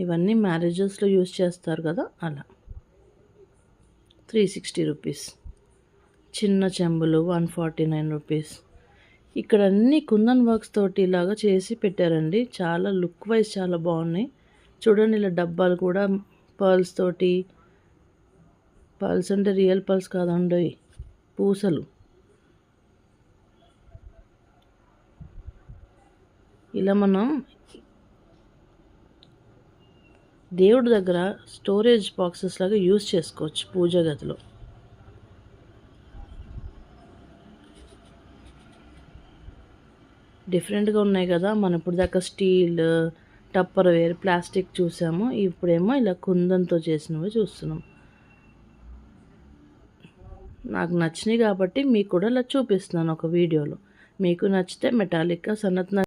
ఇవన్నీ మ్యారేజెస్లో యూజ్ చేస్తారు కదా, అలా 360 రూపీస్. చిన్న చెంబులు 149 రూపీస్. ఇక్కడ అన్ని కుందన్ వర్క్స్ తోటి ఇలాగా చేసి పెట్టారండి. చాలా లుక్ వైజ్ చాలా బాగున్నాయి. చూడండి, ఇలా డబ్బాలు కూడా పర్ల్స్ తోటి. పర్ల్స్ అంటే రియల్ పర్ల్స్ కాదండి, పూసలు. ఇలా మనం దేవుడి దగ్గర స్టోరేజ్ బాక్సెస్ లాగా యూజ్ చేసుకోవచ్చు పూజ గదిలో. డిఫరెంట్గా ఉన్నాయి కదా. మనం ఇప్పుడు దాకా స్టీల్, టప్పర్ వేర్, ప్లాస్టిక్ చూసాము. ఇప్పుడేమో ఇలా కుందంతో చేసినవి చూస్తున్నాం. నాకు నచ్చినాయి కాబట్టి మీకు కూడా ఇలా చూపిస్తున్నాను ఒక వీడియోలో. మీకు నచ్చితే మెటాలిక్గా సనత్